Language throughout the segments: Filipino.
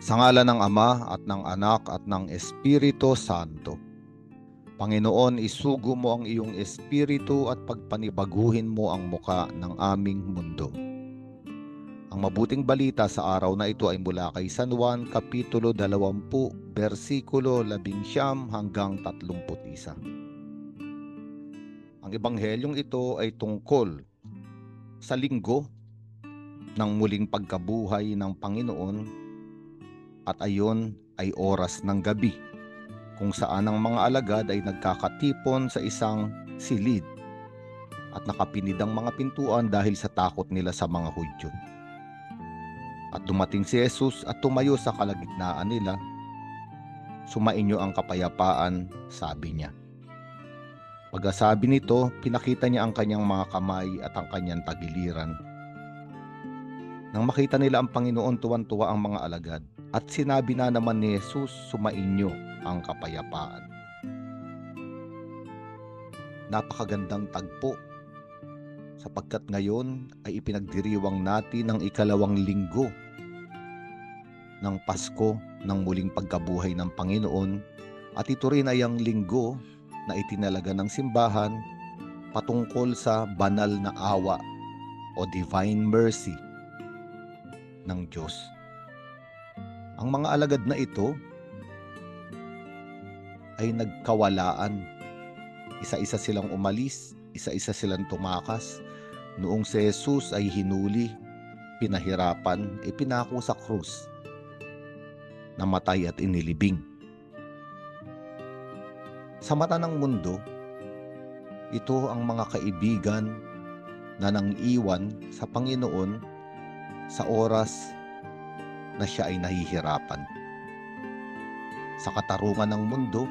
Sa ngalan ng Ama at ng Anak at ng Espiritu Santo. Panginoon, isugo mo ang iyong espiritu at pagpanibaguhin mo ang muka ng aming mundo. Ang mabuting balita sa araw na ito ay mula kay San Juan, Kapitulo 20, versikulo 11 hanggang 31. Ang ebanghelyong ito ay tungkol sa linggo ng muling pagkabuhay ng Panginoon at ayon ay oras ng gabi, kung saan ang mga alagad ay nagkakatipon sa isang silid at nakapinid ang mga pintuan dahil sa takot nila sa mga Hudyo. At dumating si Jesus at tumayo sa kalagitnaan nila. Sumainyo ang kapayapaan, sabi niya. Pagkasabi nito, pinakita niya ang kanyang mga kamay at ang kanyang tagiliran. Nang makita nila ang Panginoon, tuwan-tuwa ang mga alagad. At sinabi na naman ni Jesus, sumainyo ang kapayapaan. Napakagandang tagpo, sapagkat ngayon ay ipinagdiriwang natin ang ikalawang linggo ng Pasko ng muling pagkabuhay ng Panginoon, at ito rin ay ang linggo na itinalaga ng simbahan patungkol sa banal na awa o divine mercy ng Diyos. Ang mga alagad na ito ay nagkawalaan. Isa-isa silang umalis, isa-isa silang tumakas. Noong si Jesus ay hinuli, pinahirapan, ipinako sa krus, namatay at inilibing. Sa mata ng mundo, ito ang mga kaibigan na nang-iwan sa Panginoon sa oras na siya ay nahihirapan. Sa katarungan ng mundo,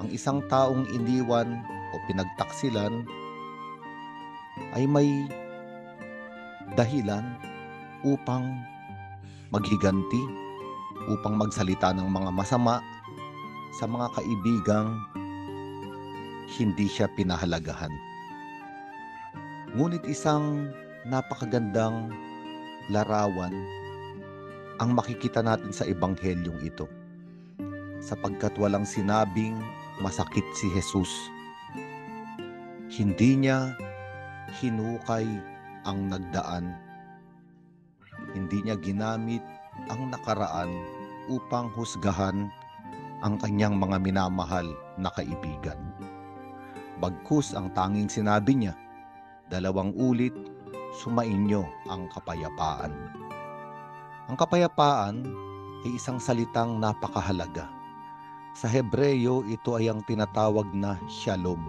ang isang taong iniwan o pinagtaksilan ay may dahilan upang maghiganti, upang magsalita ng mga masama sa mga kaibigang hindi siya pinahalagahan. Ngunit isang napakagandang larawan ang makikita natin sa ebanghelyong ito, sapagkat walang sinabing masakit si Jesus. Hindi niya hinukay ang nagdaan. Hindi niya ginamit ang nakaraan upang husgahan ang kanyang mga minamahal na kaibigan. Bagkus ang tanging sinabi niya, 2 ulit, sumainyo ang kapayapaan. Ang kapayapaan ay isang salitang napakahalaga. Sa Hebreyo, ito ay ang tinatawag na shalom.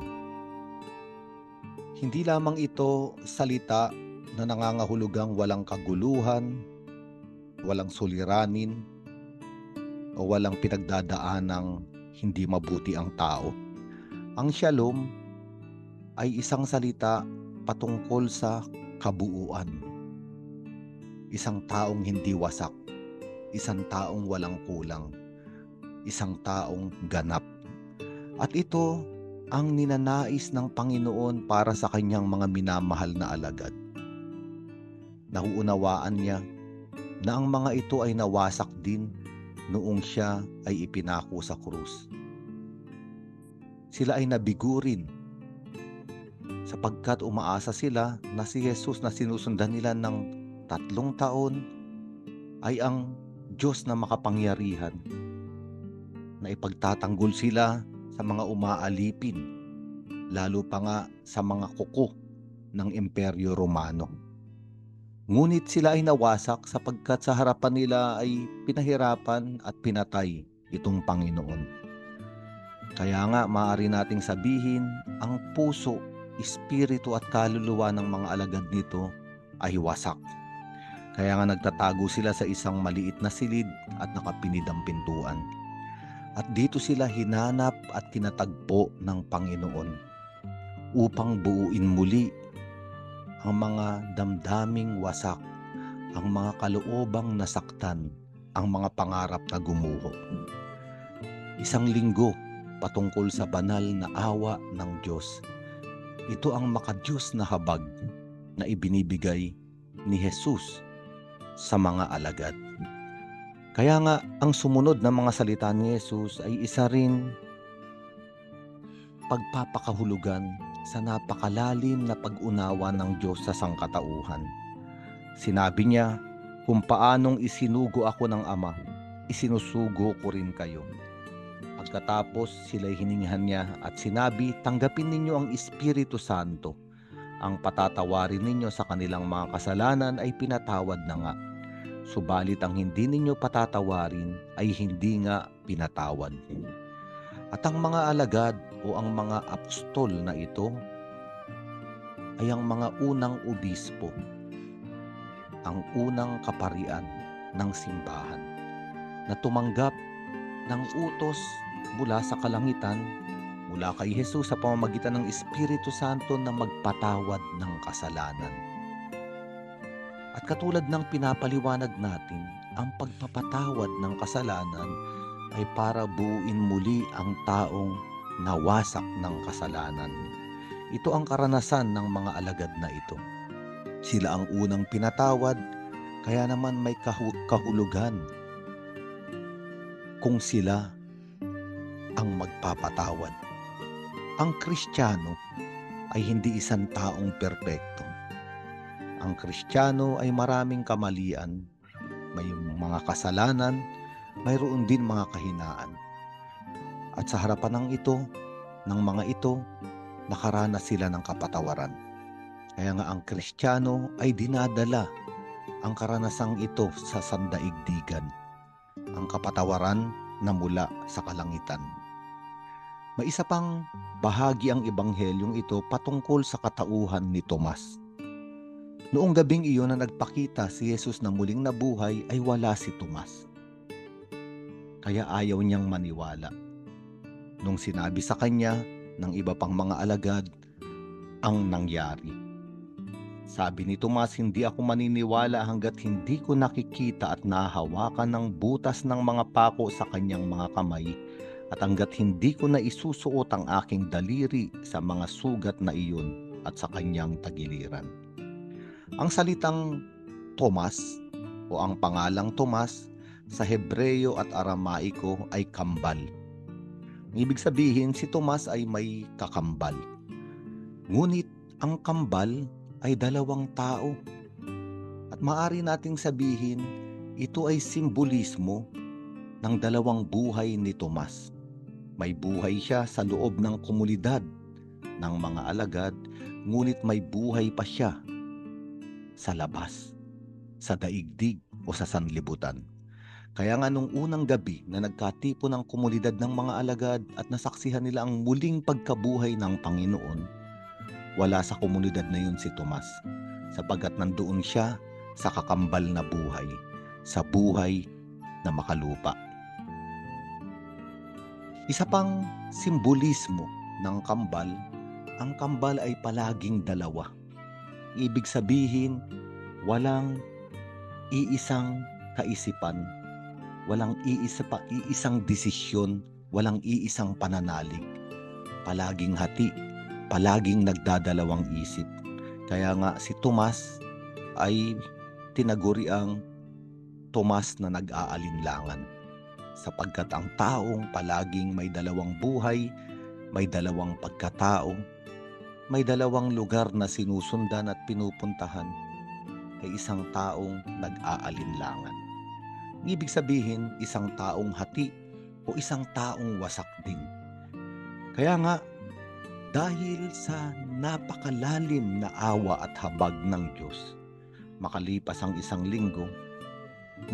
Hindi lamang ito salita na nangangahulugang walang kaguluhan, walang suliranin, o walang pinagdadaanang hindi mabuti ang tao. Ang shalom ay isang salita patungkol sa kabuuan. Isang taong hindi wasak, isang taong walang kulang, isang taong ganap. At ito ang ninanais ng Panginoon para sa kanyang mga minamahal na alagad. Nauunawaan niya na ang mga ito ay nawasak din noong siya ay ipinako sa krus. Sila ay nabigo rin sapagkat umaasa sila na si Jesus na sinusundan nila ng 3 taon ay ang Diyos na makapangyarihan, na ipagtatanggol sila sa mga umaalipin, lalo pa nga sa mga kuko ng Imperyo Romano. Ngunit sila ay nawasak sapagkat sa harapan nila ay pinahirapan at pinatay itong Panginoon. Kaya nga maaari nating sabihin, ang puso, espiritu at kaluluwa ng mga alagad nito ay wasak. Kaya nga nagtatago sila sa isang maliit na silid at nakapinid ang pintuan. At dito sila hinanap at tinatagpo ng Panginoon upang buuin muli ang mga damdaming wasak, ang mga kaloobang nasaktan, ang mga pangarap na gumuho. Isang linggo patungkol sa banal na awa ng Diyos. Ito ang makadiyos na habag na ibinibigay ni Jesus sa mga alagad. Kaya nga ang sumunod na mga salita ni Jesus ay isa rin pagpapakahulugan sa napakalalim na pag-unawa ng Diyos sa sangkatauhan. Sinabi niya, kung paanong isinugo ako ng Ama, isinusugo ko rin kayo. Pagkatapos sila'y hiningihan niya at sinabi, tanggapin ninyo ang Espiritu Santo. Ang patatawarin ninyo sa kanilang mga kasalanan ay pinatawad na nga. Subalit ang hindi ninyo patatawarin ay hindi nga pinatawad. At ang mga alagad o ang mga apostol na ito ay ang mga unang obispo, ang unang kaparian ng simbahan na tumanggap ng utos mula sa kalangitan, mula kay Jesus sa pamamagitan ng Espiritu Santo na magpatawad ng kasalanan. At katulad ng pinapaliwanag natin, ang pagpapatawad ng kasalanan ay para buuin muli ang taong nawasak ng kasalanan. Ito ang karanasan ng mga alagad na ito. Sila ang unang pinatawad, kaya naman may kahulugan kung sila ang magpapatawad. Ang Kristiyano ay hindi isang taong perpekto. Ang Kristiyano ay maraming kamalian, may mga kasalanan, mayroon din mga kahinaan. At sa harapan ng mga ito, nakaranas sila ng kapatawaran. Kaya nga ang Kristiyano ay dinadala ang karanasang ito sa sandaigdigan, ang kapatawaran na mula sa kalangitan. May isa pang bahagi ang ebanghelyong ito patungkol sa katauhan ni Tomas. Noong gabing iyon na nagpakita si Jesus na muling nabuhay ay wala si Tomas. Kaya ayaw niyang maniwala. Nung sinabi sa kanya ng iba pang mga alagad ang nangyari. Sabi ni Tomas, hindi ako maniniwala hanggat hindi ko nakikita at nahahawakan ng butas ng mga pako sa kanyang mga kamay at hanggat hindi ko na isusuot ang aking daliri sa mga sugat na iyon at sa kanyang tagiliran. Ang salitang Tomas o ang pangalang Tomas sa Hebreo at Aramaiko ay kambal. Ibig sabihin si Tomas ay may kakambal. Ngunit ang kambal ay dalawang tao. At maaari nating sabihin, ito ay simbolismo ng dalawang buhay ni Tomas. May buhay siya sa loob ng komunidad ng mga alagad, ngunit may buhay pa siya sa labas, sa daigdig o sa sanlibutan. Kaya nga nung unang gabi na nagkatipon ang komunidad ng mga alagad at nasaksihan nila ang muling pagkabuhay ng Panginoon, wala sa komunidad na yun si Tomas, sapagkat nandoon siya sa kakambal na buhay, sa buhay na makalupa. Isa pang simbolismo ng kambal, ang kambal ay palaging dalawa. Ibig sabihin, walang iisang kaisipan, walang iisang desisyon, walang iisang pananalig. Palaging hati, palaging nagdadalawang isip. Kaya nga si Tomas ay tinaguriang Tomas na nag-aalinlangan. Sapagkat ang taong palaging may dalawang buhay, may dalawang pagkatao, may dalawang lugar na sinusundan at pinupuntahan, ay isang taong nag-aalinlangan. Ibig sabihin, isang taong hati o isang taong wasak din. Kaya nga, dahil sa napakalalim na awa at habag ng Diyos, makalipas ang isang linggo,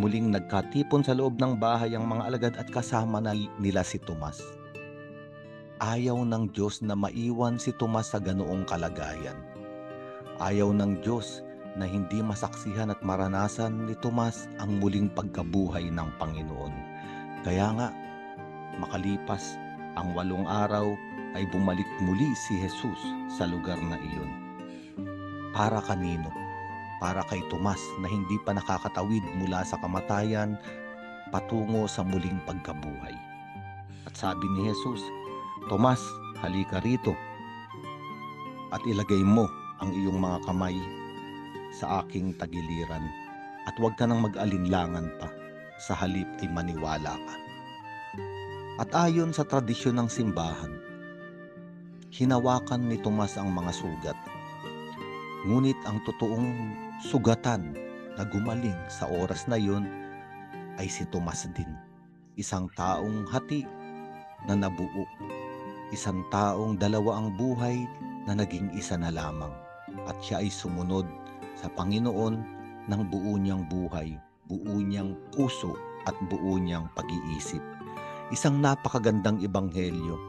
muling nagkatipon sa loob ng bahay ang mga alagad at kasama nila si Tomas. Ayaw ng Diyos na maiwan si Tomas sa ganoong kalagayan. Ayaw ng Diyos na hindi masaksihan at maranasan ni Tomas ang muling pagkabuhay ng Panginoon. Kaya nga, makalipas ang 8 araw ay bumalik muli si Jesus sa lugar na iyon. Para kanino? Para kay Tomas na hindi pa nakakatawid mula sa kamatayan patungo sa muling pagkabuhay. At sabi ni Jesus, Tomas, halika rito at ilagay mo ang iyong mga kamay sa aking tagiliran at huwag ka nang mag-alinlangan pa. sa halip ay maniwala ka. At ayon sa tradisyon ng simbahan, hinawakan ni Tomas ang mga sugat. Ngunit ang totoong sugatan na gumaling sa oras na yun ay si Tomas din. Isang taong hati na nabuo. Isang taong dalawa ang buhay na naging isa na lamang. At siya ay sumunod sa Panginoon ng buo niyang buhay, buo niyang puso at buo niyang pag-iisip. Isang napakagandang ebanghelyo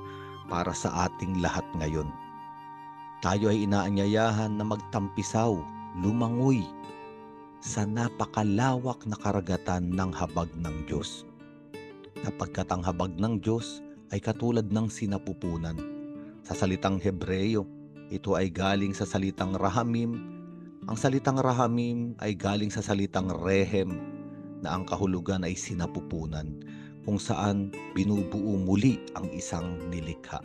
para sa ating lahat ngayon. Tayo ay inaanyayahan na magtampisaw, lumangoy sa napakalawak na karagatan ng habag ng Diyos. Sapagkat ang habag ng Diyos ay katulad ng sinapupunan. Sa salitang Hebreyo, ito ay galing sa salitang rahamim. Ang salitang rahamim ay galing sa salitang rehem, na ang kahulugan ay sinapupunan, kung saan binubuo muli ang isang nilikha.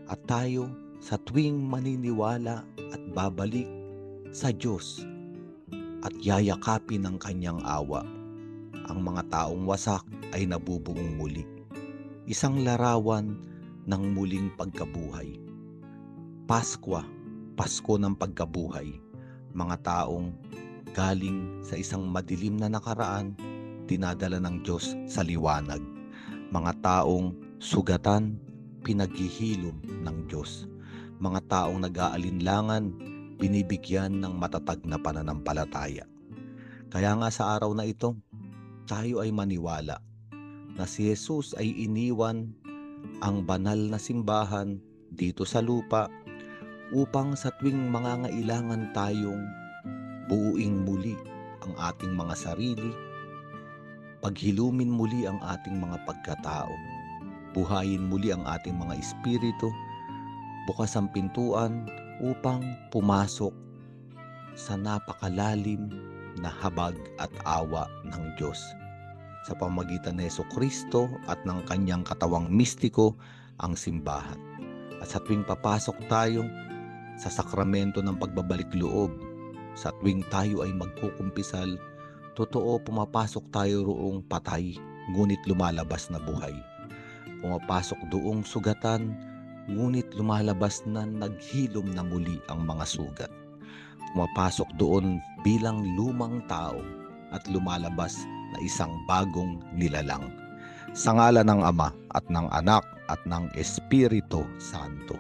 At tayo, sa tuwing maniniwala at babalik sa Diyos at yayakapin ng kanyang awa, ang mga taong wasak ay nabubuong muli. Isang larawan ng muling pagkabuhay. Pasko ng pagkabuhay. Mga taong galing sa isang madilim na nakaraan, dinadala ng Diyos sa liwanag. Mga taong sugatan, pinaghihilom ng Diyos. Mga taong nag-aalinlangan, binibigyan ng matatag na pananampalataya. Kaya nga sa araw na ito, tayo ay maniwala na si Jesus ay iniwan ang banal na simbahan dito sa lupa upang sa tuwing mangangailangan tayong buuing muli ang ating mga sarili, paghilumin muli ang ating mga pagkatao, buhayin muli ang ating mga espiritu, bukas ang pintuan upang pumasok sa napakalalim na habag at awa ng Diyos sa pamamagitan ni Jesucristo at ng kanyang katawang mistiko, ang simbahan. At sa tuwing papasok tayo sa sakramento ng pagbabalik loob, sa tuwing tayo ay magkukumpisal, totoo pumapasok tayo roong patay, ngunit lumalabas na buhay. Pumapasok doong sugatan, ngunit lumalabas na naghilom na muli ang mga sugat. Pumapasok doon bilang lumang tao at lumalabas na isang bagong nilalang. Sa ngalan ng Ama at ng Anak at ng Espiritu Santo.